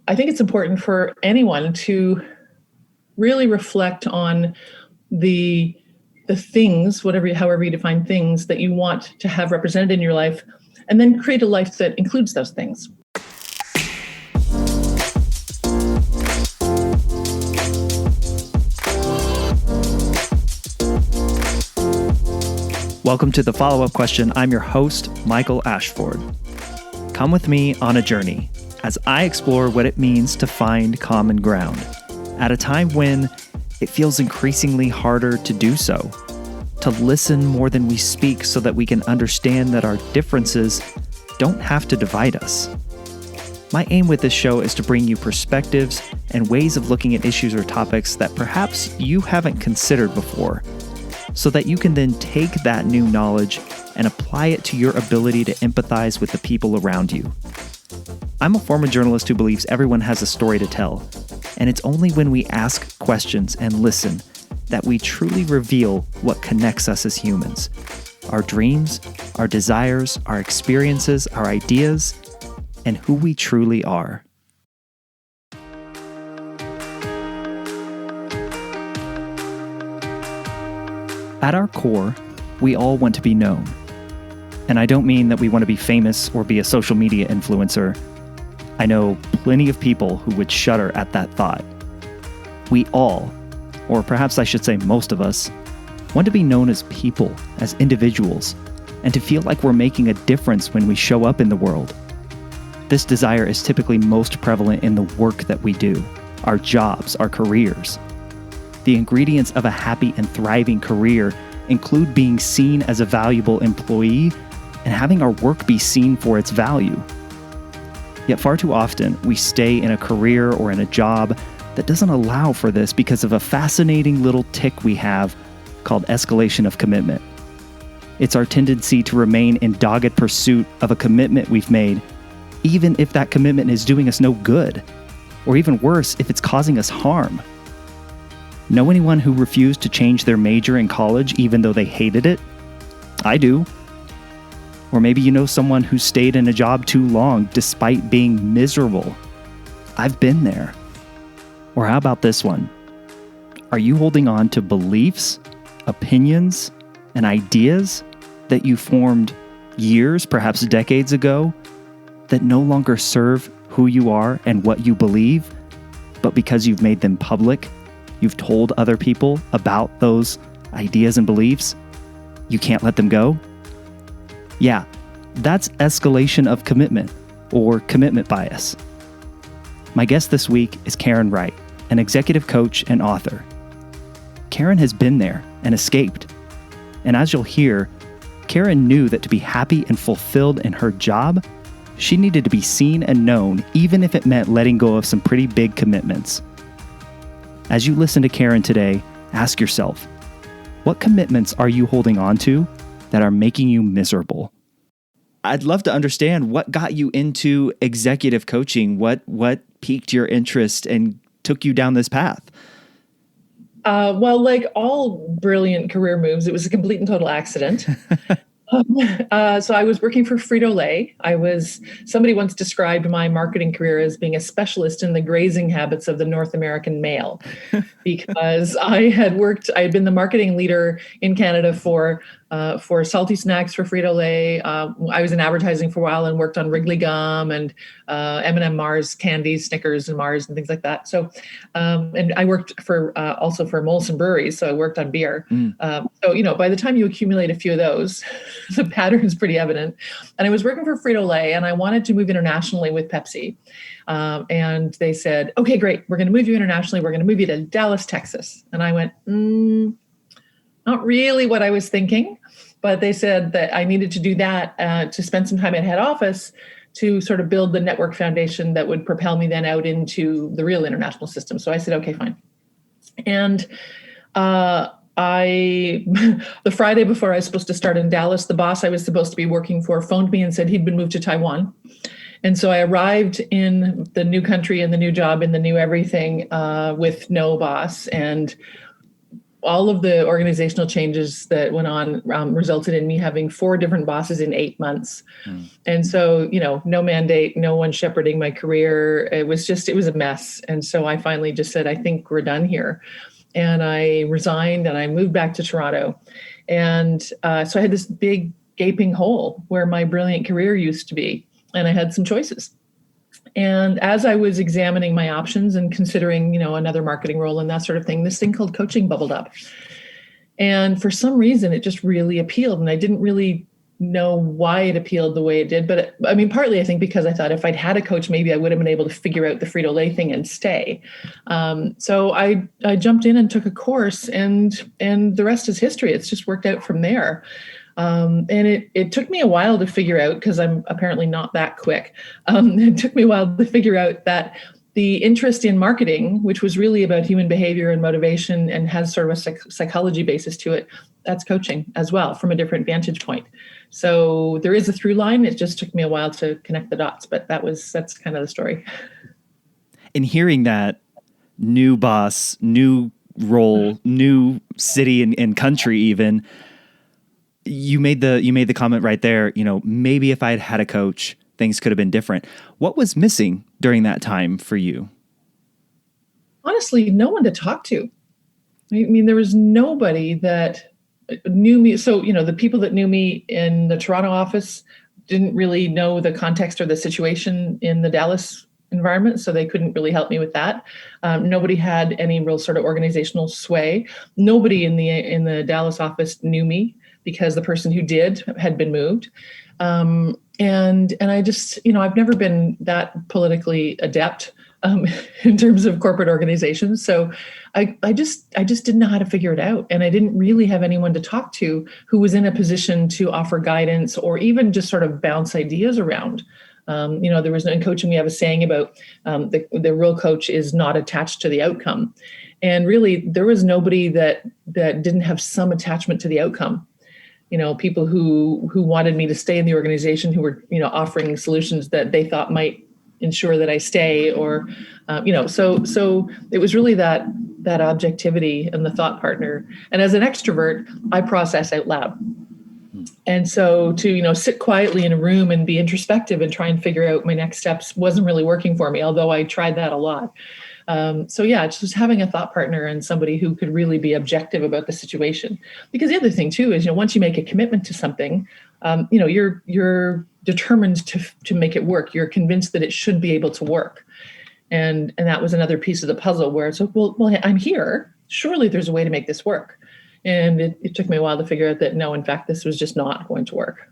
I think it's important for anyone to really reflect on the things, however you define things, that you want to have represented in your life, and then create a life that includes those things. Welcome to the follow-up question. I'm your host, Michael Ashford. Come with me on a journey as I explore what it means to find common ground at a time when it feels increasingly harder to do so, to listen more than we speak so that we can understand that our differences don't have to divide us. My aim with this show is to bring you perspectives and ways of looking at issues or topics that perhaps you haven't considered before, so that you can then take that new knowledge and apply it to your ability to empathize with the people around you. I'm a former journalist who believes everyone has a story to tell, and it's only when we ask questions and listen that we truly reveal what connects us as humans. Our dreams, our desires, our experiences, our ideas, and who we truly are. At our core, we all want to be known. And I don't mean that we want to be famous or be a social media influencer. I know plenty of people who would shudder at that thought. We all, or perhaps I should say most of us, want to be known as people, as individuals, and to feel like we're making a difference when we show up in the world. This desire is typically most prevalent in the work that we do, our jobs, our careers. The ingredients of a happy and thriving career include being seen as a valuable employee and having our work be seen for its value. Yet far too often, we stay in a career or in a job that doesn't allow for this because of a fascinating little tick we have called escalation of commitment. It's our tendency to remain in dogged pursuit of a commitment we've made, even if that commitment is doing us no good, or even worse, if it's causing us harm. Know anyone who refused to change their major in college even though they hated it? I do. Or maybe you know someone who stayed in a job too long despite being miserable. I've been there. Or how about this one? Are you holding on to beliefs, opinions, and ideas that you formed years, perhaps decades ago, that no longer serve who you are and what you believe, but because you've made them public, you've told other people about those ideas and beliefs, you can't let them go? Yeah, that's escalation of commitment, or commitment bias. My guest this week is Karen Wright, an executive coach and author. Karen has been there and escaped. And as you'll hear, Karen knew that to be happy and fulfilled in her job, she needed to be seen and known, even if it meant letting go of some pretty big commitments. As you listen to Karen today, ask yourself, what commitments are you holding on to that are making you miserable? I'd love to understand what got you into executive coaching, what piqued your interest and took you down this path. Well, like all brilliant career moves, it was a complete and total accident. So I was working for Frito-Lay. Somebody once described my marketing career as being a specialist in the grazing habits of the North American male, because I had been the marketing leader in Canada for salty snacks for Frito-Lay. I was in advertising for a while and worked on Wrigley gum and M&M Mars candies, Snickers and Mars and things like that. So, and I worked also for Molson Breweries, so I worked on beer. So, by the time you accumulate a few of those, the pattern is pretty evident. And I was working for Frito-Lay, and I wanted to move internationally with Pepsi. And they said, okay, great. We're going to move you internationally. We're going to move you to Dallas, Texas. And I went, not really what I was thinking, but they said that I needed to do that to spend some time at head office to sort of build the network foundation that would propel me then out into the real international system. So I said, okay, fine. And the Friday before I was supposed to start in Dallas, the boss I was supposed to be working for phoned me and said he'd been moved to Taiwan. And so I arrived in the new country and the new job and the new everything with no boss, and all of the organizational changes that went on resulted in me having 4 different bosses in 8 months. And so, no mandate, no one shepherding my career. It was a mess. And so I finally just said, I think we're done here. And I resigned and I moved back to Toronto. And so I had this big gaping hole where my brilliant career used to be. And I had some choices. And as I was examining my options and considering, another marketing role and that sort of thing, this thing called coaching bubbled up. And for some reason, it just really appealed. And I didn't really know why it appealed the way it did. But partly I think because I thought if I'd had a coach, maybe I would have been able to figure out the Frito-Lay thing and stay. So I jumped in and took a course, and the rest is history. It's just worked out from there. And it took me a while to figure out, because I'm apparently not that quick. It took me a while to figure out that the interest in marketing, which was really about human behavior and motivation and has sort of a psychology basis to it, that's coaching as well from a different vantage point. So there is a through line. It just took me a while to connect the dots, but that's kind of the story. In hearing that, new boss, new role, new city and country even, you made the comment right there, maybe if I had had a coach, things could have been different. What was missing during that time for you? Honestly, no one to talk to. There was nobody that knew me. So, the people that knew me in the Toronto office didn't really know the context or the situation in the Dallas environment, so they couldn't really help me with that. Nobody had any real sort of organizational sway. Nobody in the Dallas office knew me, because the person who did had been moved. And I just, I've never been that politically adept in terms of corporate organizations. So I just didn't know how to figure it out. And I didn't really have anyone to talk to who was in a position to offer guidance or even just sort of bounce ideas around. There was in coaching, we have a saying about the real coach is not attached to the outcome. And really, there was nobody that didn't have some attachment to the outcome. People who wanted me to stay in the organization, who were, offering solutions that they thought might ensure that I stay, or, so it was really that objectivity and the thought partner. And as an extrovert, I process out loud. And so to, sit quietly in a room and be introspective and try and figure out my next steps wasn't really working for me, although I tried that a lot. It's just having a thought partner and somebody who could really be objective about the situation. Because the other thing too is, once you make a commitment to something, you're determined to make it work. You're convinced that it should be able to work. And that was another piece of the puzzle where it's like, well, I'm here. Surely there's a way to make this work. And it took me a while to figure out that no, in fact, this was just not going to work.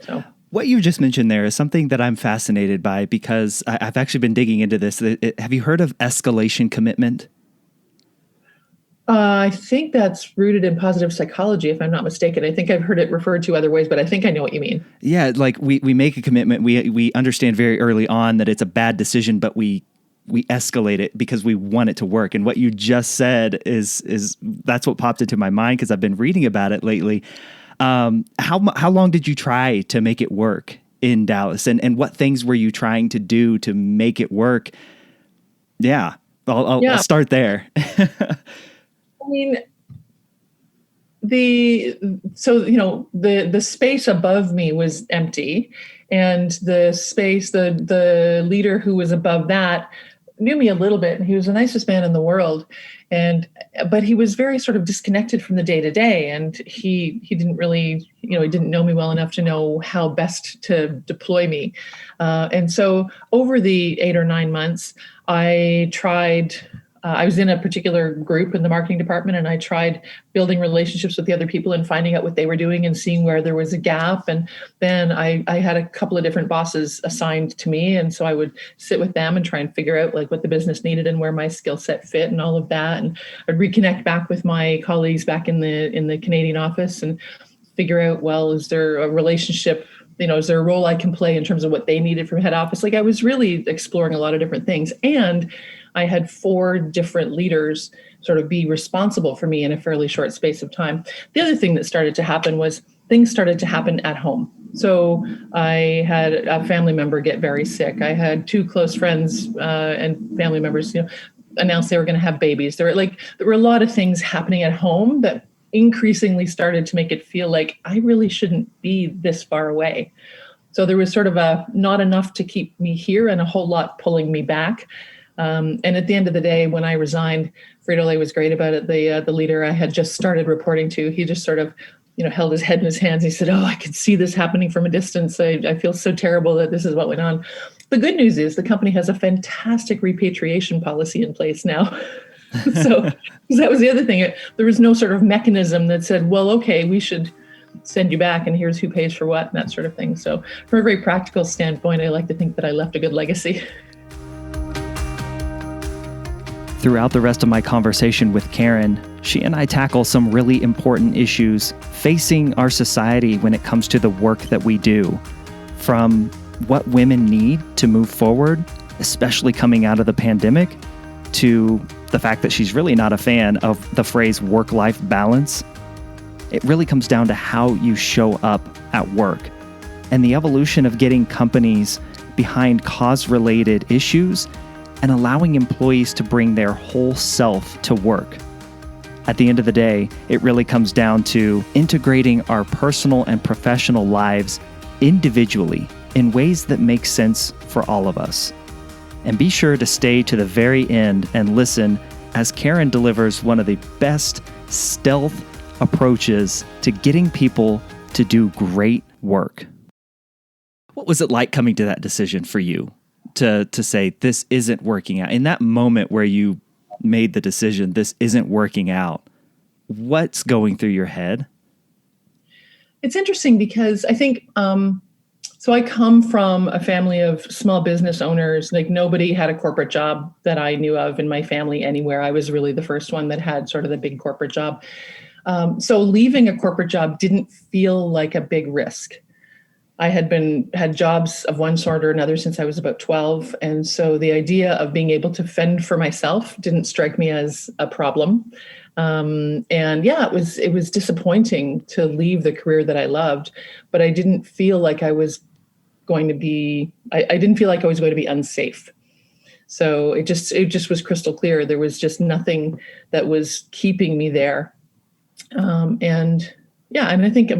So. What you just mentioned there is something that I'm fascinated by, because I've actually been digging into this. Have you heard of escalation commitment? I think that's rooted in positive psychology, if I'm not mistaken. I think I've heard it referred to other ways, but I think I know what you mean. Yeah, like we make a commitment. We understand very early on that it's a bad decision, but we escalate it because we want it to work. And what you just said is that's what popped into my mind, because I've been reading about it lately. How long did you try to make it work in Dallas, and what things were you trying to do to make it work? Yeah, I'll start there. The space above me was empty, and the leader who was above that knew me a little bit, and he was the nicest man in the world. But he was very sort of disconnected from the day to day, and he didn't really, he didn't know me well enough to know how best to deploy me. And so over the 8 or 9 months, I tried. I was in a particular group in the marketing department, and I tried building relationships with the other people and finding out what they were doing and seeing where there was a gap. And then I had a couple of different bosses assigned to me. And so I would sit with them and try and figure out like what the business needed and where my skill set fit and all of that. And I'd reconnect back with my colleagues back in the Canadian office and figure out, well, is there a relationship? Is there a role I can play in terms of what they needed from head office? Like I was really exploring a lot of different things. And I had 4 different leaders sort of be responsible for me in a fairly short space of time. The other thing that started to happen was things started to happen at home. So I had a family member get very sick. I had 2 close friends and family members, announced they were going to have babies. There were a lot of things happening at home that increasingly started to make it feel like I really shouldn't be this far away. So there was sort of a not enough to keep me here and a whole lot pulling me back. And at the end of the day, when I resigned, Frito-Lay was great about it. The leader I had just started reporting to, he just sort of, held his head in his hands. He said, "Oh, I could see this happening from a distance. I feel so terrible that this is what went on." The good news is the company has a fantastic repatriation policy in place now. So that was the other thing. There was no sort of mechanism that said, well, okay, we should send you back and here's who pays for what and that sort of thing. So from a very practical standpoint, I like to think that I left a good legacy. Throughout the rest of my conversation with Karen, she and I tackle some really important issues facing our society when it comes to the work that we do. From what women need to move forward, especially coming out of the pandemic, to the fact that she's really not a fan of the phrase work-life balance. It really comes down to how you show up at work and the evolution of getting companies behind cause-related issues and allowing employees to bring their whole self to work. At the end of the day, it really comes down to integrating our personal and professional lives individually in ways that make sense for all of us. And be sure to stay to the very end and listen as Karen delivers one of the best stealth approaches to getting people to do great work. What was it like coming to that decision for you to say, this isn't working out? In that moment where you made the decision, this isn't working out, what's going through your head? It's interesting because I think, so I come from a family of small business owners. Like nobody had a corporate job that I knew of in my family anywhere. I was really the first one that had sort of the big corporate job. So leaving a corporate job didn't feel like a big risk. I had jobs of one sort or another since I was about 12. And so the idea of being able to fend for myself didn't strike me as a problem. And yeah, it was disappointing to leave the career that I loved, but I didn't feel like I was going to be, I didn't feel like I was going to be unsafe. So it just was crystal clear. There was just nothing that was keeping me there. And yeah, and I think,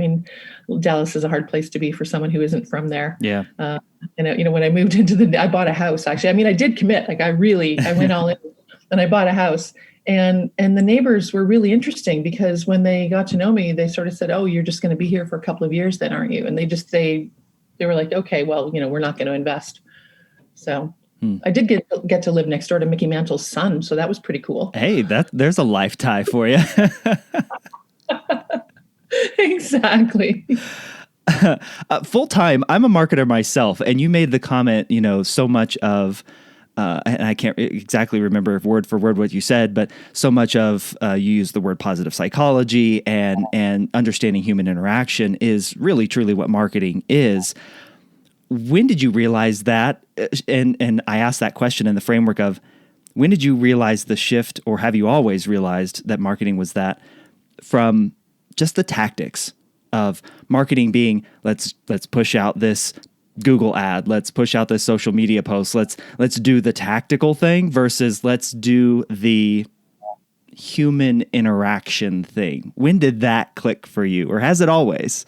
Dallas is a hard place to be for someone who isn't from there. Yeah. And when I moved I bought a house, actually. I did commit, I went all in and I bought a house. And the neighbors were really interesting because when they got to know me, they sort of said, "Oh, you're just going to be here for a couple of years then, aren't you?" And they were like, "Okay, well, we're not going to invest." So I did get to live next door to Mickey Mantle's son. So that was pretty cool. Hey, there's a life tie for you. Exactly. Full time, I'm a marketer myself. And you made the comment, so much of, and I can't exactly remember word for word what you said, but so much of you use the word positive psychology and understanding human interaction is really truly what marketing is. When did you realize that? And I asked that question in the framework of, when did you realize the shift, or have you always realized that marketing was that, from just the tactics of marketing being, let's push out this Google ad, let's push out this social media post, let's do the tactical thing, versus let's do the human interaction thing? When did that click for you, or has it always?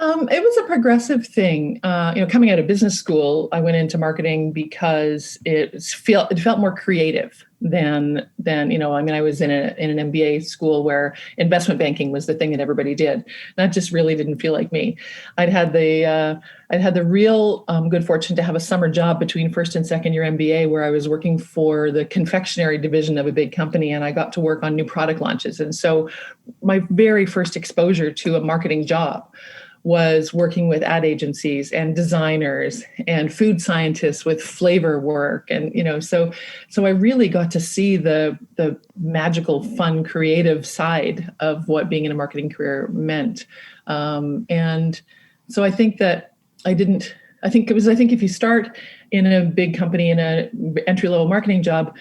It was a progressive thing. Coming out of business school, I went into marketing because it felt more creative than I was in an MBA school where investment banking was the thing that everybody did. That just really didn't feel like me. I'd had the real good fortune to have a summer job between first and second year MBA where I was working for the confectionery division of a big company, and I got to work on new product launches. And so my very first exposure to a marketing job was working with ad agencies and designers and food scientists with flavor work. And, so I really got to see the magical, fun, creative side of what being in a marketing career meant. And so I think that I think if you start in a big company in a entry-level marketing job,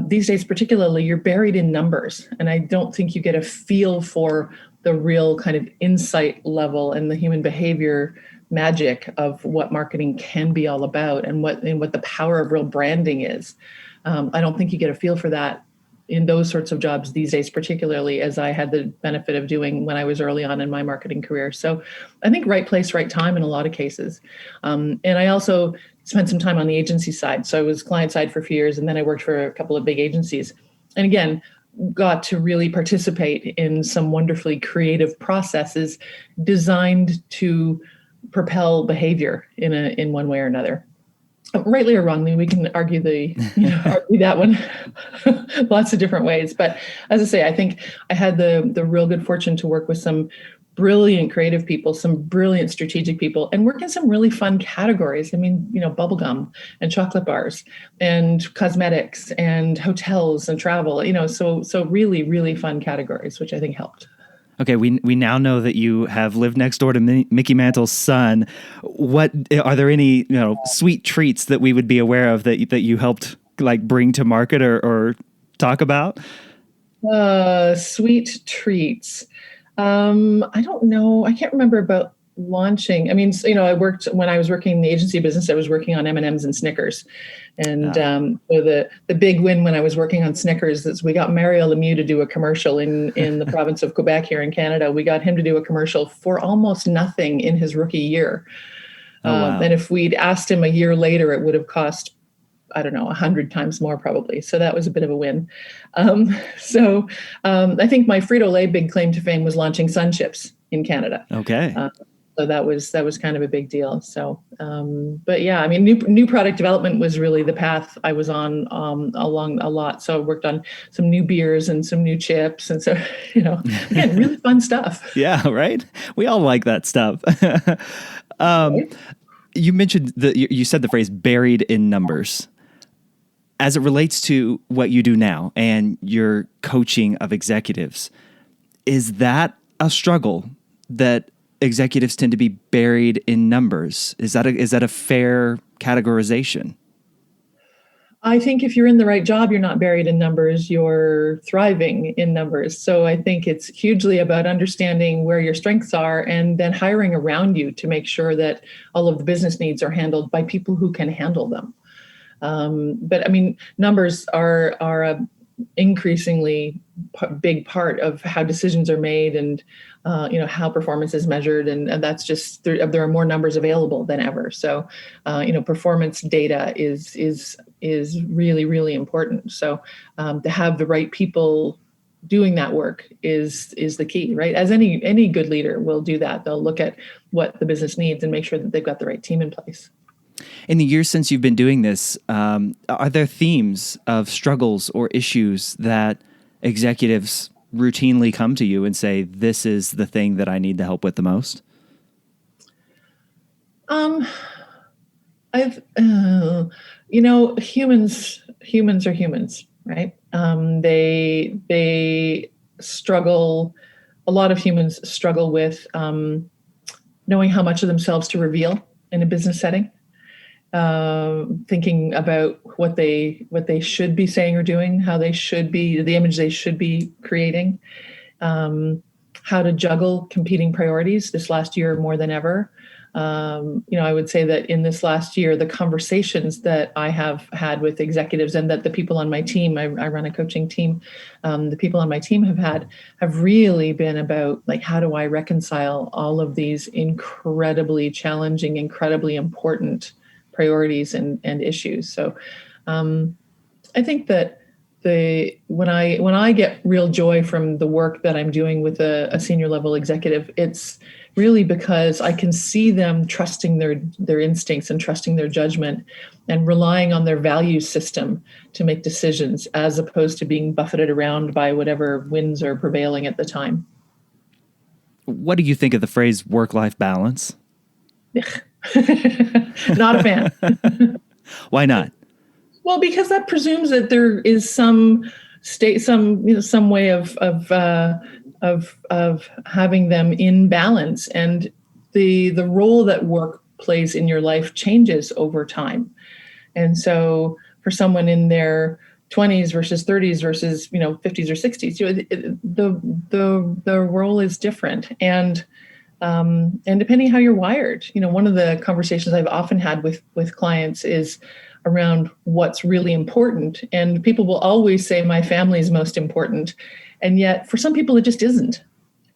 these days particularly, you're buried in numbers. And I don't think you get a feel for the real kind of insight level and the human behavior magic of what marketing can be all about and what the power of real branding is. I don't think you get a feel for that in those sorts of jobs these days, particularly as I had the benefit of doing when I was early on in my marketing career. So I think right place, right time in a lot of cases. And I also spent some time on the agency side. So I was client side for a few years, and then I worked for a couple of big agencies. And again, got to really participate in some wonderfully creative processes designed to propel behavior in one way or another. Rightly or wrongly, we can argue argue that one lots of different ways. But as I say, I think I had the real good fortune to work with some brilliant creative people, some brilliant strategic people, and work in some really fun categories. I mean, bubblegum and chocolate bars and cosmetics and hotels and travel, so really, really fun categories, which I think helped. Okay, we now know that you have lived next door to Mickey Mantle's son. What are there any sweet treats that we would be aware of that you helped bring to market or talk about? Sweet treats. I don't know. I can't remember about launching. I mean, when I was working in the agency business, I was working on M&Ms and Snickers. And so the big win when I was working on Snickers is we got Mario Lemieux to do a commercial in the province of Quebec here in Canada. We got him to do a commercial for almost nothing in his rookie year. Wow. And if we'd asked him a year later, it would have cost, I don't know, 100 times more probably. So that was a bit of a win. I think my Frito-Lay big claim to fame was launching Sun Chips in Canada. Okay. So that was kind of a big deal. So, but yeah, I mean, new product development was really the path I was on along a lot. So I worked on some new beers and some new chips, and so again, really fun stuff. Yeah, right. We all like that stuff. Right? You mentioned you said the phrase "buried in numbers." As it relates to what you do now and your coaching of executives, is that a struggle that executives tend to be buried in numbers? Is that a fair categorization? I think if you're in the right job, you're not buried in numbers, you're thriving in numbers. So I think it's hugely about understanding where your strengths are and then hiring around you to make sure that all of the business needs are handled by people who can handle them. But I mean, numbers are a increasingly big part of how decisions are made and how performance is measured, and that's just there are more numbers available than ever. So performance data is really, really important. So to have the right people doing that work is the key, right? As any good leader will do that. They'll look at what the business needs and make sure that they've got the right team in place. In the years since you've been doing this, are there themes of struggles or issues that executives routinely come to you and say, this is the thing that I need to help with the most? Humans are humans, right? They struggle. A lot of humans struggle with knowing how much of themselves to reveal in a business setting. Thinking about what they should be saying or doing, how they should be, the image they should be creating, how to juggle competing priorities this last year more than ever. I would say that in this last year, the conversations that I have had with executives and that the people on my team, I run a coaching team, the people on my team have really been about how do I reconcile all of these incredibly challenging, incredibly important priorities and issues. So I think that when I get real joy from the work that I'm doing with a senior level executive, it's really because I can see them trusting their instincts and trusting their judgment and relying on their value system to make decisions, as opposed to being buffeted around by whatever winds are prevailing at the time. What do you think of the phrase work-life balance? Not a fan. Why not? Well, because that presumes that there is some way of having them in balance, and the role that work plays in your life changes over time. And so, for someone in their 20s versus 30s versus 50s or 60s, the role is different. And And depending how you're wired, one of the conversations I've often had with clients is around what's really important. And people will always say my family is most important. And yet for some people, it just isn't.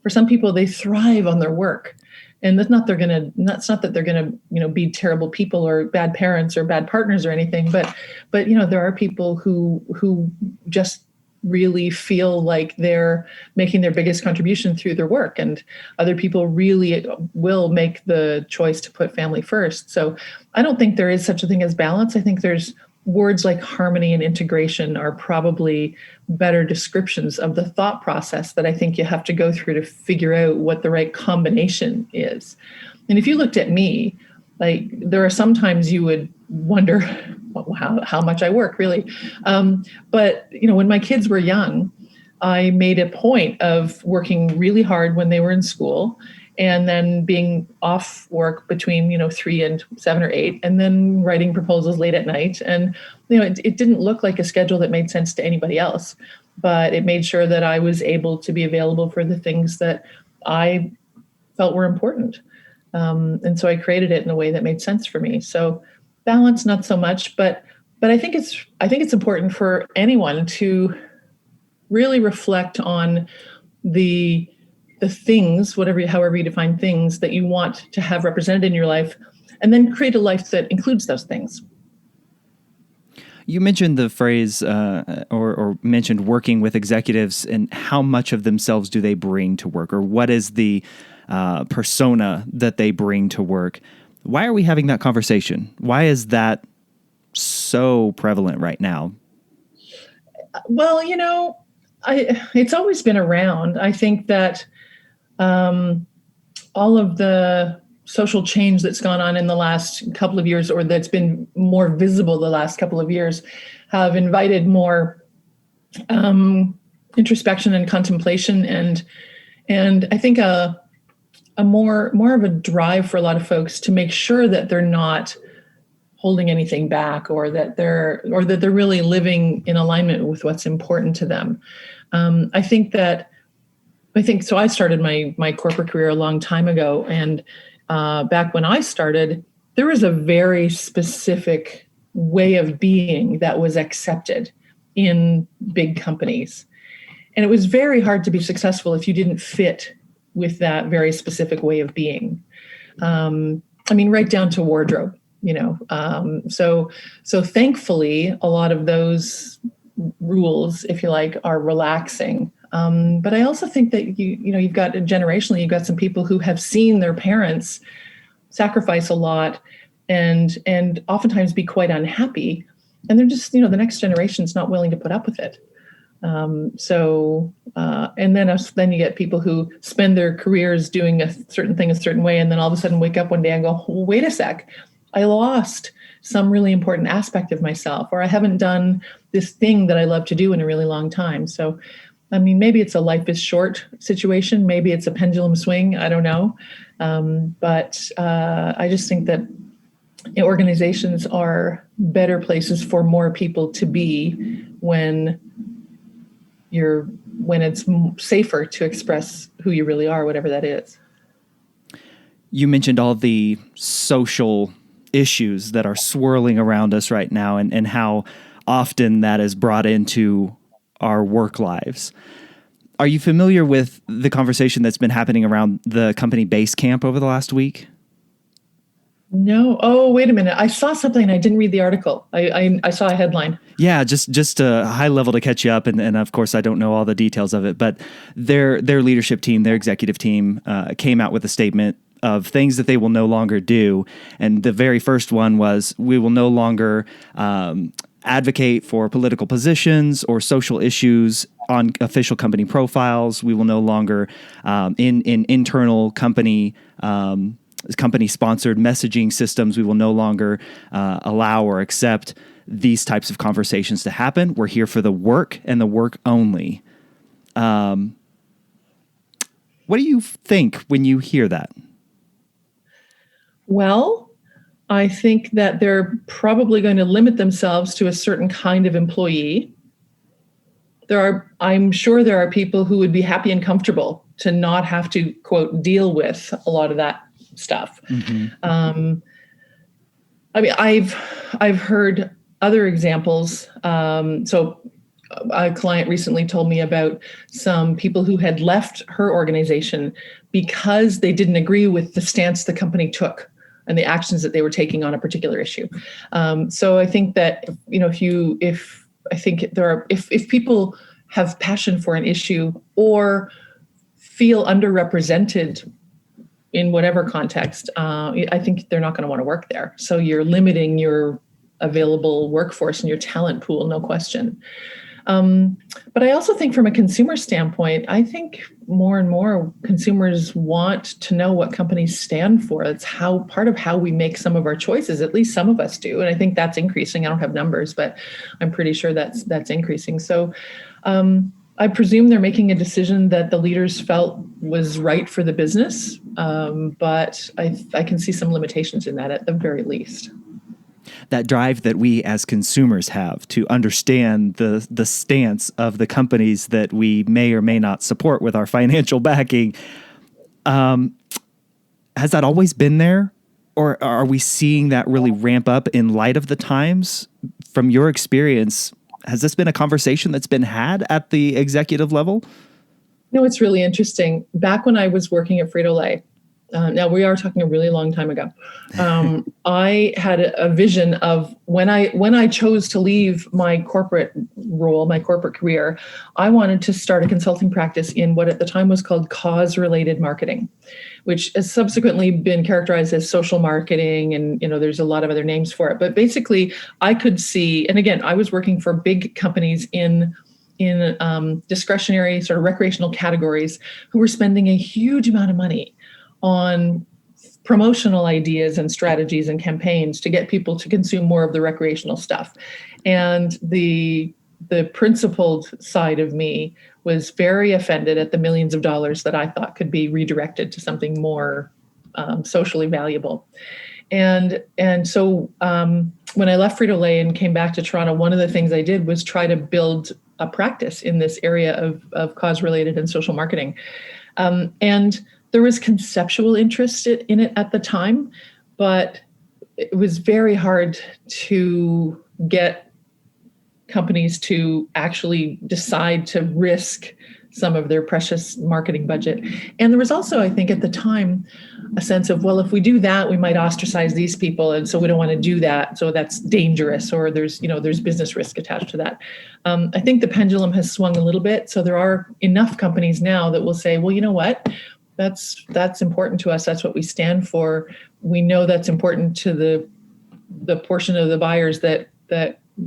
For some people, they thrive on their work. And that's not that they're gonna, be terrible people or bad parents or bad partners or anything, but there are people who just really feel like they're making their biggest contribution through their work, and other people really will make the choice to put family first. So I don't think there is such a thing as balance. I think there's words like harmony and integration are probably better descriptions of the thought process that I think you have to go through to figure out what the right combination is. And if you looked at me, like, there are sometimes you would wonder how much I work, really. But when my kids were young, I made a point of working really hard when they were in school, and then being off work between 3 and 7 or 8, and then writing proposals late at night. And it didn't look like a schedule that made sense to anybody else, but it made sure that I was able to be available for the things that I felt were important. And so I created it in a way that made sense for me. So balance, not so much, but I think it's important for anyone to really reflect on the things, however you define things, that you want to have represented in your life, and then create a life that includes those things. You mentioned the phrase or mentioned working with executives, and how much of themselves do they bring to work, or what is the persona that they bring to work? Why are we having that conversation? Why is that so prevalent right now? Well, it's always been around. I think that all of the social change that's gone on in the last couple of years, or that's been more visible the last couple of years, have invited more introspection and contemplation, and I think a more of a drive for a lot of folks to make sure that they're not holding anything back, or that they're really living in alignment with what's important to them. I think so. I started my corporate career a long time ago, and back when I started, there was a very specific way of being that was accepted in big companies, and it was very hard to be successful if you didn't fit with that very specific way of being. Right down to wardrobe. So thankfully, a lot of those rules, if you like, are relaxing. But I also think that you've got generationally, you've got some people who have seen their parents sacrifice a lot and oftentimes be quite unhappy, and they're just, the next generation's not willing to put up with it. And then you get people who spend their careers doing a certain thing a certain way, and then all of a sudden wake up one day and go, well, wait a sec, I lost some really important aspect of myself, or I haven't done this thing that I love to do in a really long time. So, maybe it's a life is short situation. Maybe it's a pendulum swing. I don't know. But I just think that organizations are better places for more people to be when it's safer to express who you really are, whatever that is. You mentioned all the social issues that are swirling around us right now, and how often that is brought into our work lives. Are you familiar with the conversation that's been happening around the company Basecamp over the last week? No. Oh, wait a minute. I saw something and I didn't read the article. I saw a headline. Yeah, just a high level to catch you up. And of course, I don't know all the details of it, but their leadership team, their executive team came out with a statement of things that they will no longer do. And the very first one was, we will no longer advocate for political positions or social issues on official company profiles. We will no longer in internal company sponsored messaging systems. We will no longer allow or accept these types of conversations to happen. We're here for the work and the work only. What do you think when you hear that? Well, I think that they're probably going to limit themselves to a certain kind of employee. I'm sure there are people who would be happy and comfortable to not have to, quote, deal with a lot of that stuff. Mm-hmm. I mean, I've heard other examples. So a client recently told me about some people who had left her organization because they didn't agree with the stance the company took and the actions that they were taking on a particular issue. So I think that, if people have passion for an issue or feel underrepresented in whatever context, I think they're not going to want to work there. So you're limiting your available workforce and your talent pool, no question. But I also think from a consumer standpoint, I think more and more consumers want to know what companies stand for. It's part of how we make some of our choices, at least some of us do. And I think that's increasing. I don't have numbers, but I'm pretty sure that's increasing. So I presume they're making a decision that the leaders felt was right for the business. But I can see some limitations in that at the very least. That drive that we as consumers have to understand the stance of the companies that we may or may not support with our financial backing. Has that always been there? Or are we seeing that really ramp up in light of the times? From your experience, has this been a conversation that's been had at the executive level? No, it's really interesting. Back when I was working at Frito-Lay, now we are talking a really long time ago, I had a vision of when I chose to leave my corporate role, my corporate career, I wanted to start a consulting practice in what at the time was called cause-related marketing, which has subsequently been characterized as social marketing. And, there's a lot of other names for it. But basically, I could see, and again, I was working for big companies in discretionary sort of recreational categories who were spending a huge amount of money on promotional ideas and strategies and campaigns to get people to consume more of the recreational stuff. And the principled side of me was very offended at the millions of dollars that I thought could be redirected to something more socially valuable. And so when I left Frito-Lay and came back to Toronto, one of the things I did was try to build a practice in this area of cause-related and social marketing. And there was conceptual interest in it at the time, but it was very hard to get companies to actually decide to risk some of their precious marketing budget. And there was also, I think at the time, a sense of, well, if we do that, we might ostracize these people. And so we don't want to do that. So that's dangerous, or there's business risk attached to that. I think the pendulum has swung a little bit. So there are enough companies now that will say, well, you know what? That's important to us. That's what we stand for. We know that's important to the portion of the buyers that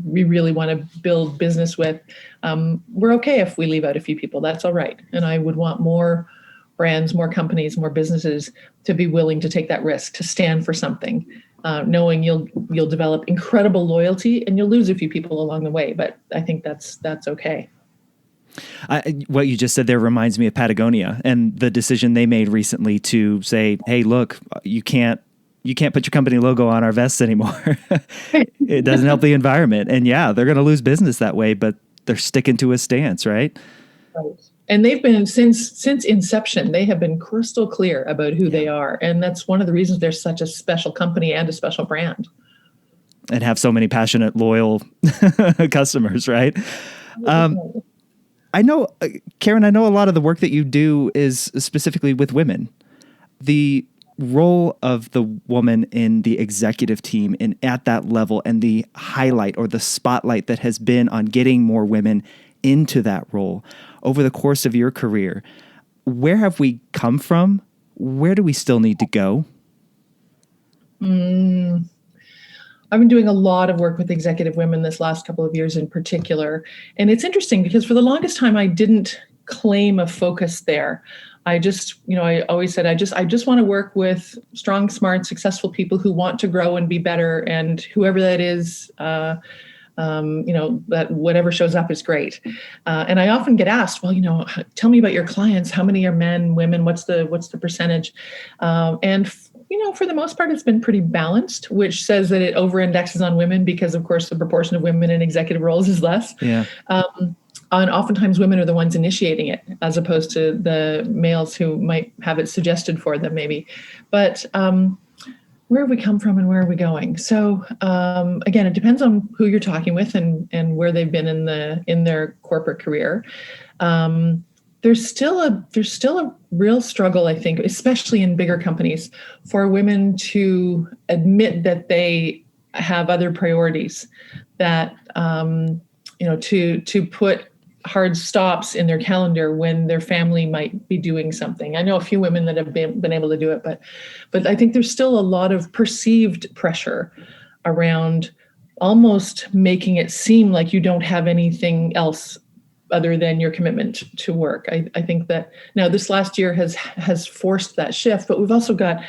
we really want to build business with. We're okay if we leave out a few people. That's all right. And I would want more brands, more companies, more businesses to be willing to take that risk, to stand for something, knowing you'll develop incredible loyalty and you'll lose a few people along the way. But I think that's okay. What you just said there reminds me of Patagonia and the decision they made recently to say, hey, look, you can't put your company logo on our vests anymore. It doesn't help the environment. And yeah, they're going to lose business that way, but they're sticking to a stance, right? Right. And they've been, since inception, they have been crystal clear about who they are. And that's one of the reasons they're such a special company and a special brand. And have so many passionate, loyal customers, right? I know, Karen, a lot of the work that you do is specifically with women. The role of the woman in the executive team and at that level, and the highlight or the spotlight that has been on getting more women into that role over the course of your career. Where have we come from? Where do we still need to go? I've been doing a lot of work with executive women this last couple of years in particular. And it's interesting because for the longest time, I didn't claim a focus there. I just, I always said, I just want to work with strong, smart, successful people who want to grow and be better. And whoever that is, that whatever shows up is great. And I often get asked, well, tell me about your clients. How many are men, women? What's the percentage? And for the most part, it's been pretty balanced, which says that it over-indexes on women because, of course, the proportion of women in executive roles is less. Yeah. And oftentimes women are the ones initiating it, as opposed to the males who might have it suggested for them, maybe. But where have we come from and where are we going? So again, it depends on who you're talking with and where they've been in their corporate career. There's still a real struggle, I think, especially in bigger companies, for women to admit that they have other priorities, that to put hard stops in their calendar when their family might be doing something. I know a few women that have been able to do it, but I think there's still a lot of perceived pressure around almost making it seem like you don't have anything else other than your commitment to work. I think that now this last year has forced that shift, but we've also got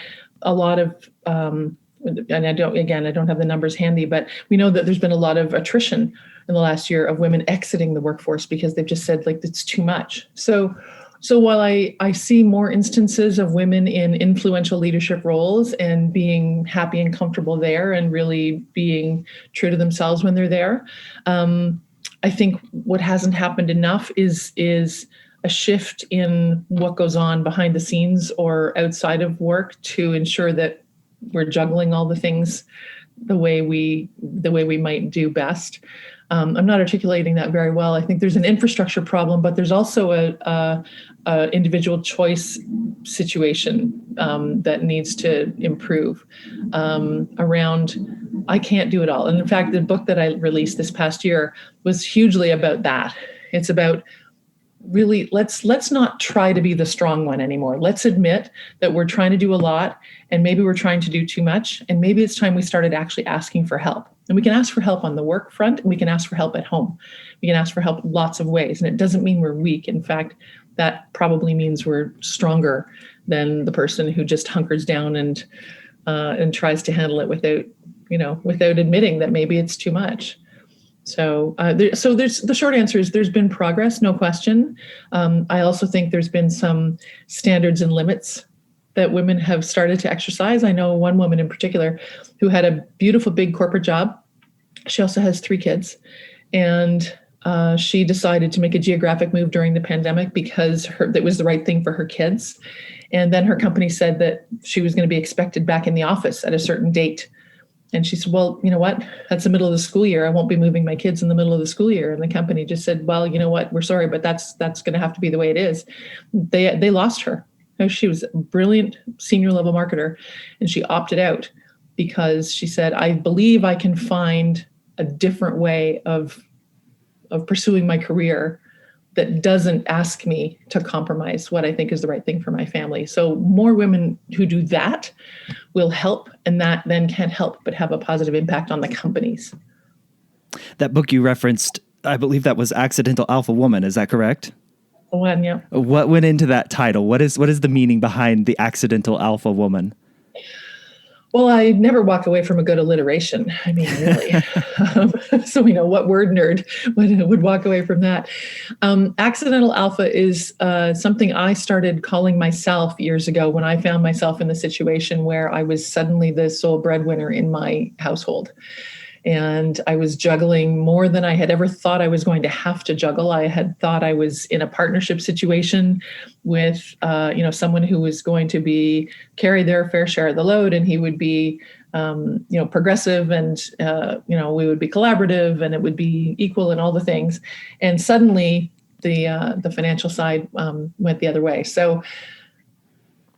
a lot of and I don't have the numbers handy, but we know that there's been a lot of attrition in the last year of women exiting the workforce because they've just said, like, it's too much. So while I see more instances of women in influential leadership roles and being happy and comfortable there and really being true to themselves when they're there, I think what hasn't happened enough is a shift in what goes on behind the scenes or outside of work to ensure that we're juggling all the things the way we might do best. I'm not articulating that very well. I think there's an infrastructure problem, but there's also a individual choice situation that needs to improve around. I can't do it all. And in fact, the book that I released this past year was hugely about that. It's about really, let's not try to be the strong one anymore. Let's admit that we're trying to do a lot and maybe we're trying to do too much. And maybe it's time we started actually asking for help. And we can ask for help on the work front and we can ask for help at home. We can ask for help lots of ways. And it doesn't mean we're weak. In fact, that probably means we're stronger than the person who just hunkers down and tries to handle it without admitting that maybe it's too much. So there's the short answer is there's been progress, no question. I also think there's been some standards and limits that women have started to exercise. I know one woman in particular who had a beautiful big corporate job. She also has 3 kids, and she decided to make a geographic move during the pandemic because that was the right thing for her kids. And then her company said that she was going to be expected back in the office at a certain date. And she said, well, you know what? That's the middle of the school year. I won't be moving my kids in the middle of the school year. And the company just said, well, you know what? We're sorry, but that's going to have to be the way it is. They lost her. She was a brilliant senior level marketer, and she opted out because she said, I believe I can find a different way of pursuing my career that doesn't ask me to compromise what I think is the right thing for my family. So more women who do that will help, and that then can help but have a positive impact on the companies. That book you referenced, I believe that was Accidental Alpha Woman. Is that correct? One, yeah. What went into that title? What is the meaning behind the Accidental Alpha Woman? Well, I never walk away from a good alliteration. I mean, really. So, what word nerd would walk away from that? Accidental alpha is something I started calling myself years ago when I found myself in the situation where I was suddenly the sole breadwinner in my household. And I was juggling more than I had ever thought I was going to have to juggle. I had thought I was in a partnership situation with, someone who was going to carry their fair share of the load, and he would be, progressive, and we would be collaborative, and it would be equal, and all the things. And suddenly, the financial side went the other way. So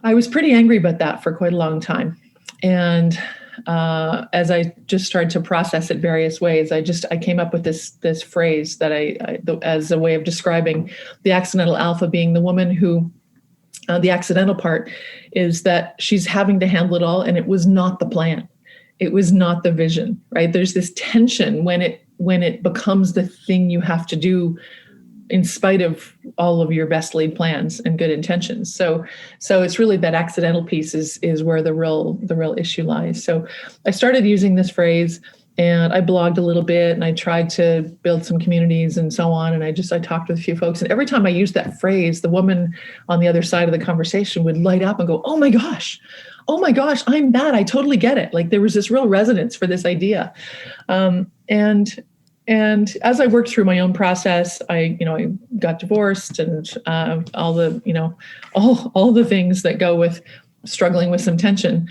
I was pretty angry about that for quite a long time, and as I just started to process it various ways, I came up with this phrase that as a way of describing the accidental alpha being the woman who, the accidental part is that she's having to handle it all, and it was not the plan. It was not the vision, right? There's this tension when it becomes the thing you have to do in spite of all of your best laid plans and good intentions. So it's really that accidental piece is where the real issue lies. So I started using this phrase, and I blogged a little bit, and I tried to build some communities and so on. And I talked with a few folks, and every time I used that phrase, the woman on the other side of the conversation would light up and go, oh my gosh, I'm that. I totally get it. Like there was this real resonance for this idea. And And as I worked through my own process, I got divorced, and all the, all the things that go with struggling with some tension.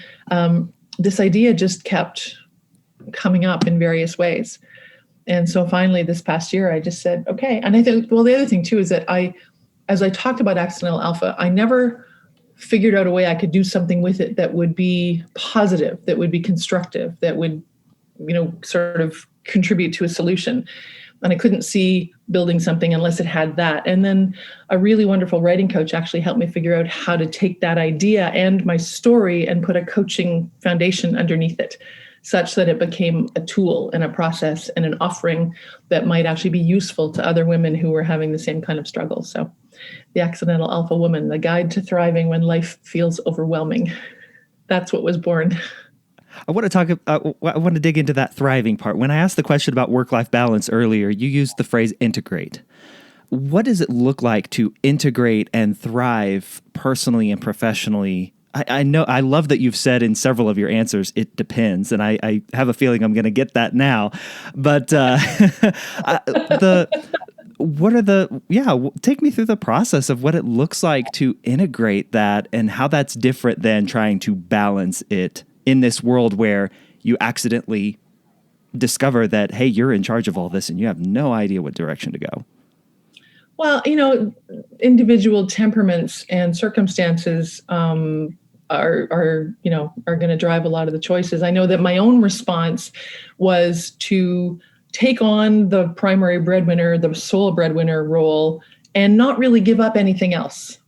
This idea just kept coming up in various ways. And so finally this past year, I just said, okay. And I think, well, the other thing too, is that as I talked about accidental alpha, I never figured out a way I could do something with it that would be positive, that would be constructive, that would, sort of contribute to a solution. And I couldn't see building something unless it had that. And then a really wonderful writing coach actually helped me figure out how to take that idea and my story and put a coaching foundation underneath it, such that it became a tool and a process and an offering that might actually be useful to other women who were having the same kind of struggle. So the Accidental Alpha Woman, the guide to thriving when life feels overwhelming. That's what was born. I want to dig into that thriving part. When I asked the question about work-life balance earlier, you used the phrase integrate. What does it look like to integrate and thrive personally and professionally? I know, I love that you've said in several of your answers, it depends. And I have a feeling I'm going to get that now. But take me through the process of what it looks like to integrate that and how that's different than trying to balance it in this world where you accidentally discover that, hey, you're in charge of all this and you have no idea what direction to go. Well, individual temperaments and circumstances are going to drive a lot of the choices. I know that my own response was to take on the primary breadwinner, the sole breadwinner role, and not really give up anything else.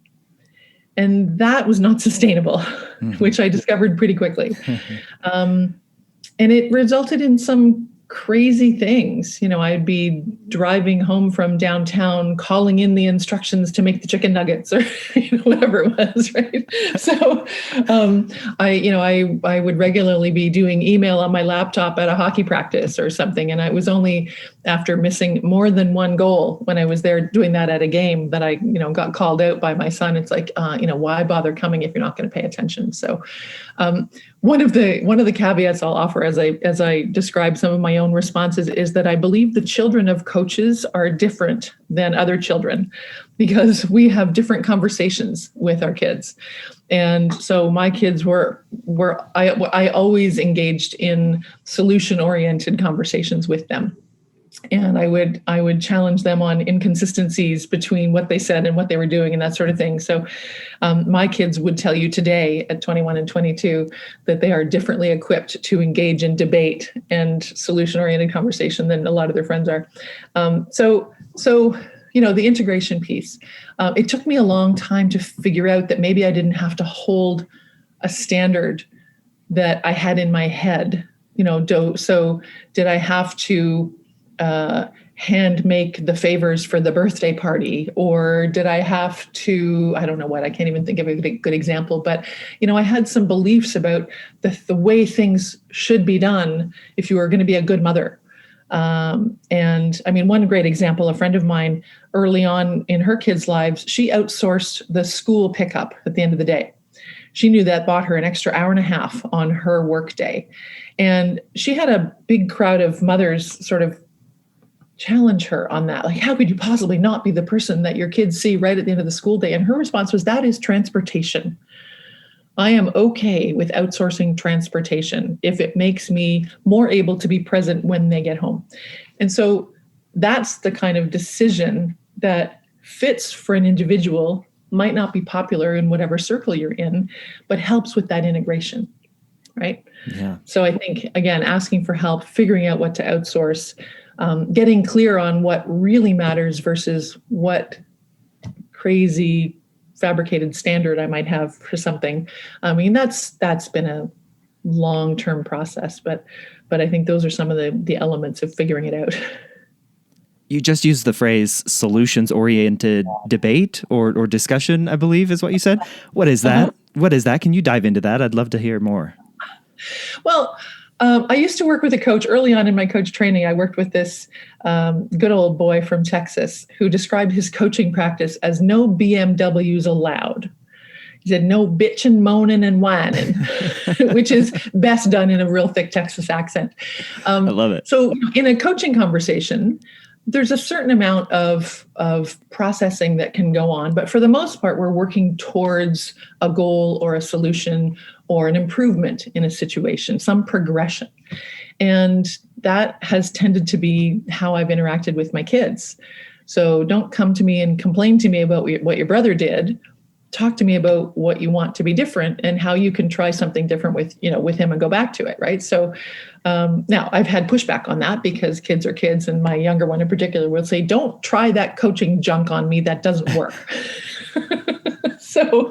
And that was not sustainable, which I discovered pretty quickly. And it resulted in some crazy things. I'd be driving home from downtown, calling in the instructions to make the chicken nuggets or whatever it was, right? So I would regularly be doing email on my laptop at a hockey practice or something. And it was only after missing more than one goal when I was there doing that at a game that I got called out by my son. It's like, why bother coming if you're not going to pay attention? So one of the caveats I'll offer as I describe some of my own responses is that I believe the children of coaches are different than other children because we have different conversations with our kids. And so my kids I always engaged in solution-oriented conversations with them. And I would challenge them on inconsistencies between what they said and what they were doing and that sort of thing. So my kids would tell you today at 21 and 22 that they are differently equipped to engage in debate and solution-oriented conversation than a lot of their friends are. So the integration piece, it took me a long time to figure out that maybe I didn't have to hold a standard that I had in my head. So did I have to hand make the favors for the birthday party, or did I have to, I don't know what, I can't even think of a good example, but, I had some beliefs about the way things should be done if you were going to be a good mother. And I mean, one great example, a friend of mine early on in her kids' lives, she outsourced the school pickup at the end of the day. She knew that bought her an extra hour and a half on her work day. And she had a big crowd of mothers sort of challenge her on that. Like, how could you possibly not be the person that your kids see right at the end of the school day? And her response was, that is transportation. I am okay with outsourcing transportation if it makes me more able to be present when they get home. And so that's the kind of decision that fits for an individual, might not be popular in whatever circle you're in, but helps with that integration, right? Yeah. So I think, again, asking for help, figuring out what to outsource, getting clear on what really matters versus what crazy fabricated standard I might have for something. I mean, that's been a long-term process, but I think those are some of the elements of figuring it out. You just used the phrase solutions-oriented debate or discussion, I believe is what you said. What is that? Uh-huh. What is that? Can you dive into that? I'd love to hear more. Well, I used to work with a coach early on in my coach training. I worked with this good old boy from Texas who described his coaching practice as no BMWs allowed. He said, no bitching, moaning, and whining, which is best done in a real thick Texas accent. I love it. So in a coaching conversation, there's a certain amount of processing that can go on, but for the most part, we're working towards a goal or a solution or an improvement in a situation, some progression. And that has tended to be how I've interacted with my kids. So don't come to me and complain to me about what your brother did. Talk to me about what you want to be different and how you can try something different with him and go back to it. Right. So now I've had pushback on that because kids are kids. And my younger one in particular will say, don't try that coaching junk on me. That doesn't work. So,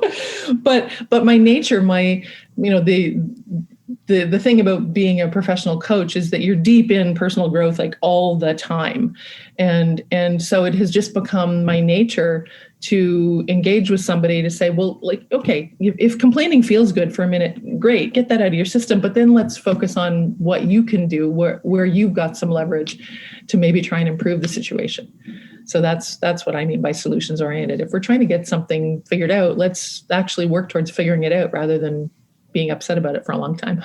but my nature, the thing about being a professional coach is that you're deep in personal growth like all the time. And so it has just become my nature to engage with somebody to say, well, like, okay, if complaining feels good for a minute, great, get that out of your system. But then let's focus on what you can do, where you've got some leverage to maybe try and improve the situation. So that's what I mean by solutions oriented. If we're trying to get something figured out, let's actually work towards figuring it out rather than being upset about it for a long time.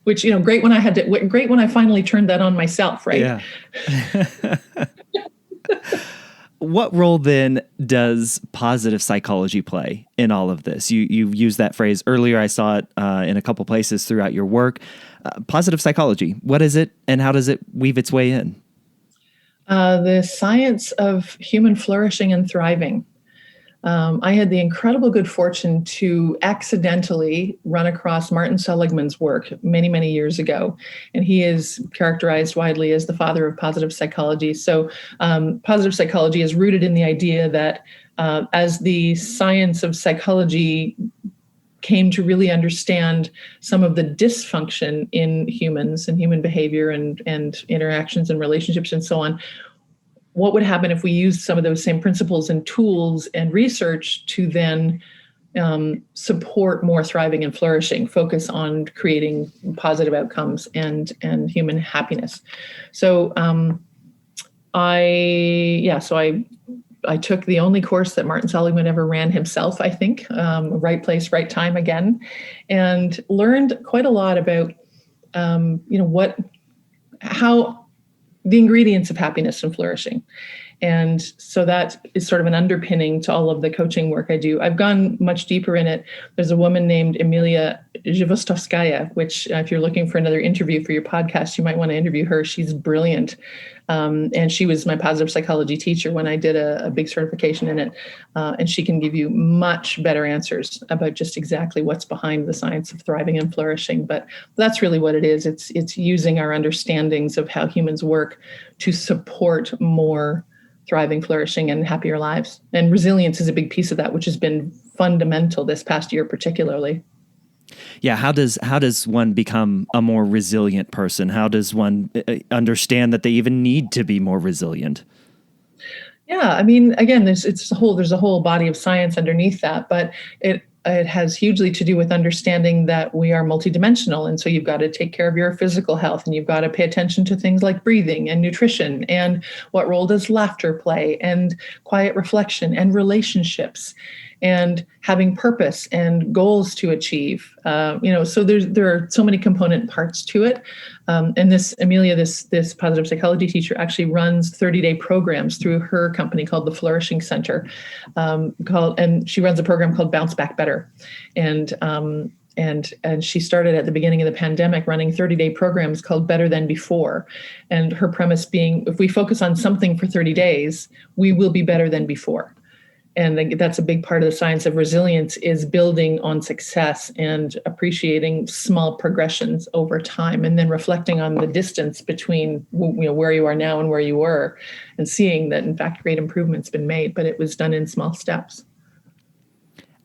Which, great when I finally turned that on myself, right? Yeah. What role then does positive psychology play in all of this? You used that phrase earlier. I saw it in a couple places throughout your work. Positive psychology, what is it and how does it weave its way in? The science of human flourishing and thriving. I had the incredible good fortune to accidentally run across Martin Seligman's work many, many years ago. And he is characterized widely as the father of positive psychology. So positive psychology is rooted in the idea that as the science of psychology came to really understand some of the dysfunction in humans and human behavior and interactions and relationships and so on, what would happen if we used some of those same principles and tools and research to then support more thriving and flourishing, focus on creating positive outcomes and human happiness. So I took the only course that Martin Seligman ever ran himself, I think, Right Place, Right Time again, and learned quite a lot about how the ingredients of happiness and flourishing. And so that is sort of an underpinning to all of the coaching work I do. I've gone much deeper in it. There's a woman named Emilia Zhivostovskaya, which if you're looking for another interview for your podcast, you might want to interview her. She's brilliant. And she was my positive psychology teacher when I did a big certification in it. And she can give you much better answers about just exactly what's behind the science of thriving and flourishing. But that's really what it is. It's using our understandings of how humans work to support more thriving, flourishing, and happier lives. And resilience is a big piece of that, which has been fundamental this past year, particularly. Yeah. How does one become a more resilient person? How does one understand that they even need to be more resilient? Yeah. I mean, again, there's a whole body of science underneath that, but it has hugely to do with understanding that we are multidimensional. And so you've got to take care of your physical health, and you've got to pay attention to things like breathing and nutrition, and what role does laughter play, and quiet reflection, and relationships, and having purpose and goals to achieve. So there are so many component parts to it. And this Amelia, this positive psychology teacher, actually runs 30-day programs through her company called the Flourishing Center, and she runs a program called Bounce Back Better. And she started at the beginning of the pandemic running 30-day programs called Better Than Before. And her premise being, if we focus on something for 30 days, we will be better than before. And that's a big part of the science of resilience, is building on success and appreciating small progressions over time, and then reflecting on the distance between where you are now and where you were, and seeing that, in fact, great improvement's been made, but it was done in small steps.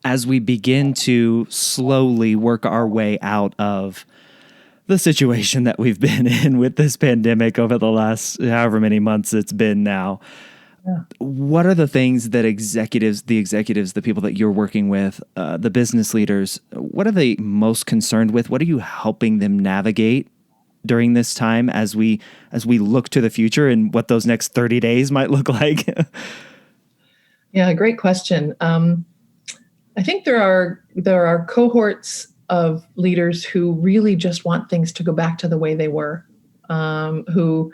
As we begin to slowly work our way out of the situation that we've been in with this pandemic over the last however many months it's been now, yeah. What are the things that the people that you're working with, the business leaders, what are they most concerned with? What are you helping them navigate during this time as we look to the future and what those next 30 days might look like? Yeah, great question. I think there are cohorts of leaders who really just want things to go back to the way they were, who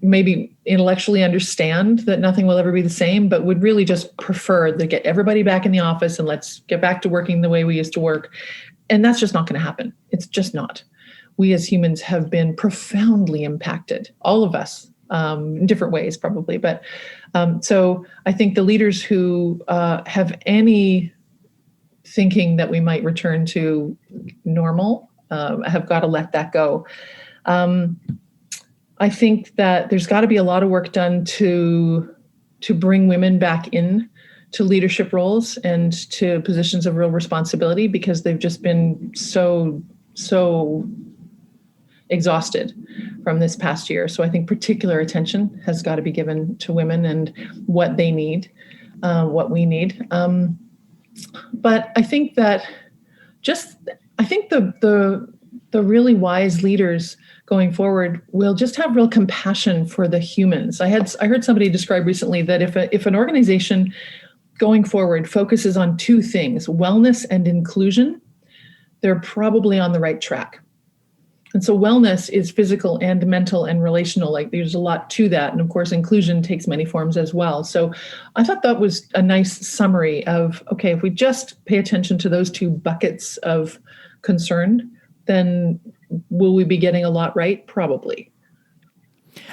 maybe intellectually understand that nothing will ever be the same, but would really just prefer to get everybody back in the office and let's get back to working the way we used to work. And that's just not going to happen. It's just not. We as humans have been profoundly impacted, all of us, in different ways probably. But so I think the leaders who have any thinking that we might return to normal have got to let that go. I think that there's got to be a lot of work done to bring women back in to leadership roles and to positions of real responsibility, because they've just been so exhausted from this past year. So I think particular attention has got to be given to women and what they need, what we need. But I think that the really wise leaders going forward will just have real compassion for the humans. I heard somebody describe recently that if an organization going forward focuses on two things, wellness and inclusion, they're probably on the right track. And so wellness is physical and mental and relational. Like there's a lot to that. And of course, inclusion takes many forms as well. So I thought that was a nice summary of, okay, if we just pay attention to those two buckets of concern, then will we be getting a lot right? Probably.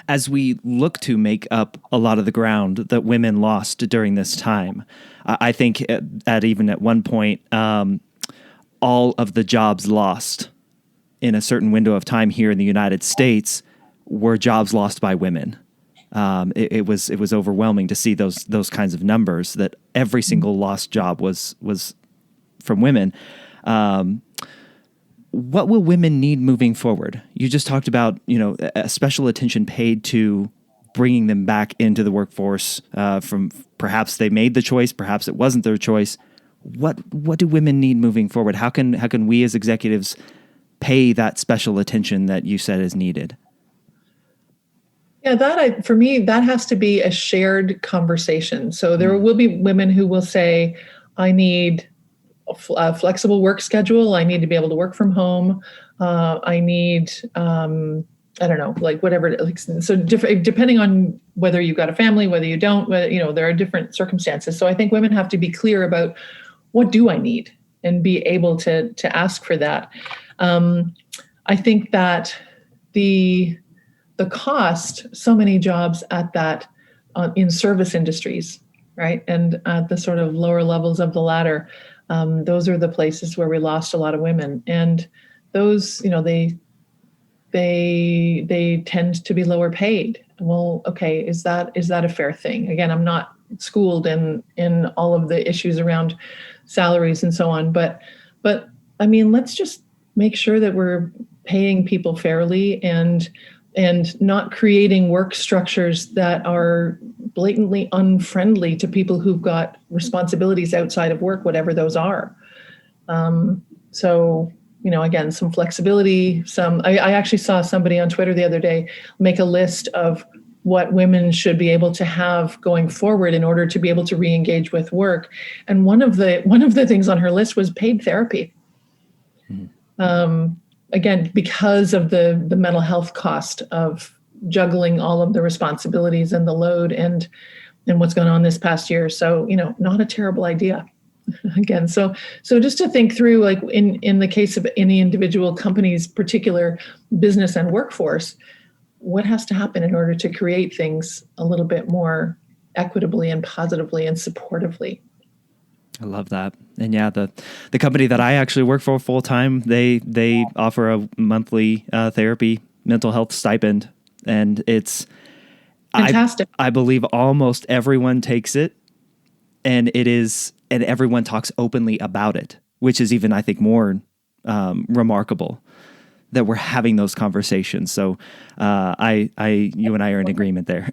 As we look to make up a lot of the ground that women lost during this time, I think even at one point, all of the jobs lost in a certain window of time here in the United States were jobs lost by women. It was overwhelming to see those kinds of numbers, that every single lost job was from women. What will women need moving forward? You just talked about, a special attention paid to bringing them back into the workforce, from perhaps they made the choice, perhaps it wasn't their choice. What do women need moving forward? How can we as executives pay that special attention that you said is needed? Yeah, for me, that has to be a shared conversation. So there will be women who will say, I need a flexible work schedule. I need to be able to work from home. I need, I don't know, like whatever. So depending on whether you've got a family, whether you don't, there are different circumstances. So I think women have to be clear about, what do I need, and be able to ask for that. I think that the cost, so many jobs at that in service industries, right, and at the sort of lower levels of the ladder, those are the places where we lost a lot of women, and those, they tend to be lower paid. Well, okay, is that a fair thing? Again, I'm not schooled in all of the issues around salaries and so on, but I mean, let's just make sure that we're paying people fairly and not creating work structures that are blatantly unfriendly to people who've got responsibilities outside of work, whatever those are. So, again, some flexibility, I actually saw somebody on Twitter the other day make a list of what women should be able to have going forward in order to be able to re-engage with work. And one of the things on her list was paid therapy. Again, because of the mental health cost of juggling all of the responsibilities and the load and what's going on this past year. So, not a terrible idea. Again, so just to think through, like in the case of any individual company's particular business and workforce, what has to happen in order to create things a little bit more equitably and positively and supportively. I love that. And yeah, the company that I actually work for full time, they offer a monthly therapy mental health stipend, and it's fantastic. I believe almost everyone takes it, and everyone talks openly about it, which is even, I think, more remarkable that we're having those conversations. So you and I are in agreement there.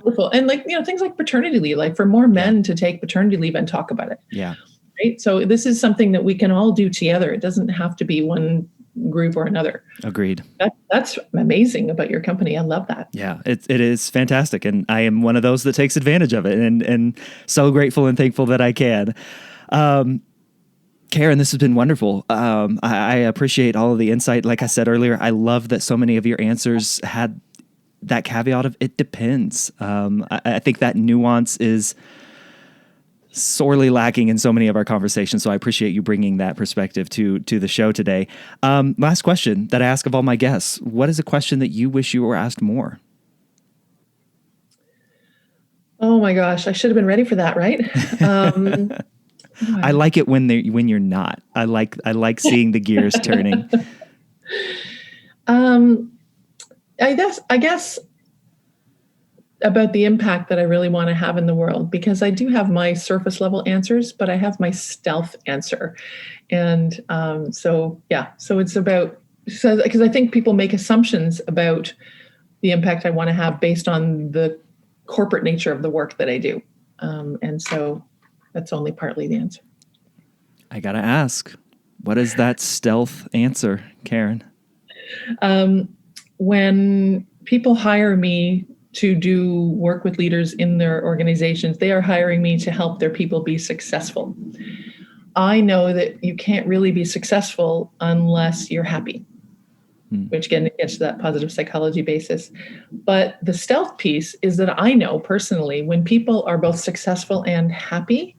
Wonderful. And things like paternity leave, like for more men to take paternity leave and talk about it. Yeah. Right. So this is something that we can all do together. It doesn't have to be one group or another. Agreed. That's amazing about your company. I love that. Yeah, it is fantastic. And I am one of those that takes advantage of it, and so grateful and thankful that I can. Karen, this has been wonderful. I appreciate all of the insight. Like I said earlier, I love that so many of your answers had that caveat of it depends. I think that nuance is sorely lacking in so many of our conversations. So I appreciate you bringing that perspective to the show today. Last question that I ask of all my guests. What is a question that you wish you were asked more? Oh my gosh, I should have been ready for that, right? I like it when you're not. I like seeing the gears turning. I guess about the impact that I really want to have in the world, because I do have my surface level answers, but I have my stealth answer. And so it's about, because I think people make assumptions about the impact I want to have based on the corporate nature of the work that I do. And so that's only partly the answer. I got to ask, what is that stealth answer, Karen? When people hire me to do work with leaders in their organizations, they are hiring me to help their people be successful. I know that you can't really be successful unless you're happy, which again gets to that positive psychology basis. But the stealth piece is that I know personally, when people are both successful and happy,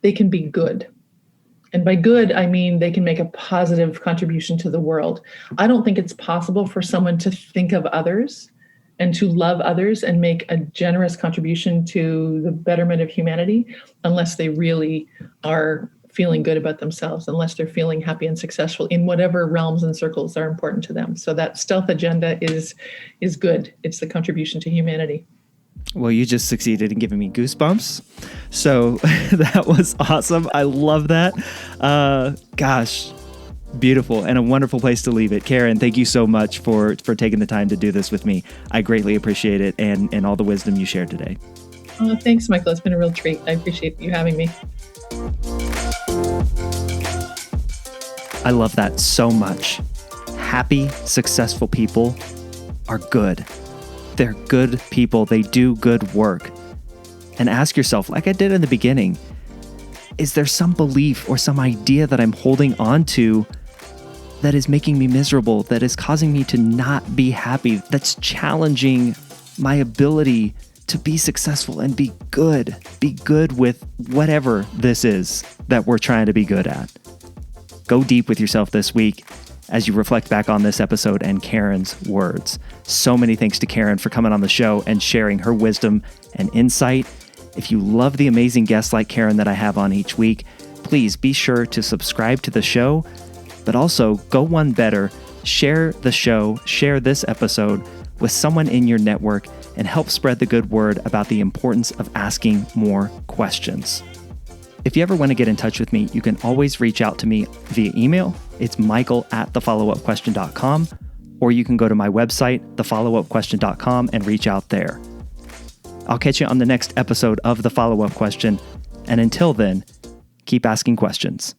they can be good. And by good, I mean they can make a positive contribution to the world. I don't think it's possible for someone to think of others and to love others and make a generous contribution to the betterment of humanity unless they really are feeling good about themselves, unless they're feeling happy and successful in whatever realms and circles are important to them. So that stealth agenda is good. It's the contribution to humanity. Well, you just succeeded in giving me goosebumps. So that was awesome. I love that. Gosh, beautiful and a wonderful place to leave it. Karen, thank you so much for taking the time to do this with me. I greatly appreciate it and all the wisdom you shared today. Thanks, Michael. It's been a real treat. I appreciate you having me. I love that so much. Happy, successful people are good. They're good people. They do good work. And ask yourself, like I did in the beginning, is there some belief or some idea that I'm holding on to that is making me miserable, that is causing me to not be happy, that's challenging my ability to be successful and be good with whatever this is that we're trying to be good at? Go deep with yourself this week as you reflect back on this episode and Karen's words. So many thanks to Karen for coming on the show and sharing her wisdom and insight. If you love the amazing guests like Karen that I have on each week, please be sure to subscribe to the show, but also go one better, share the show, share this episode with someone in your network and help spread the good word about the importance of asking more questions. If you ever want to get in touch with me, you can always reach out to me via email. It's michael@thefollowupquestion.com, or you can go to my website, thefollowupquestion.com, and reach out there. I'll catch you on the next episode of The Follow-Up Question. And until then, keep asking questions.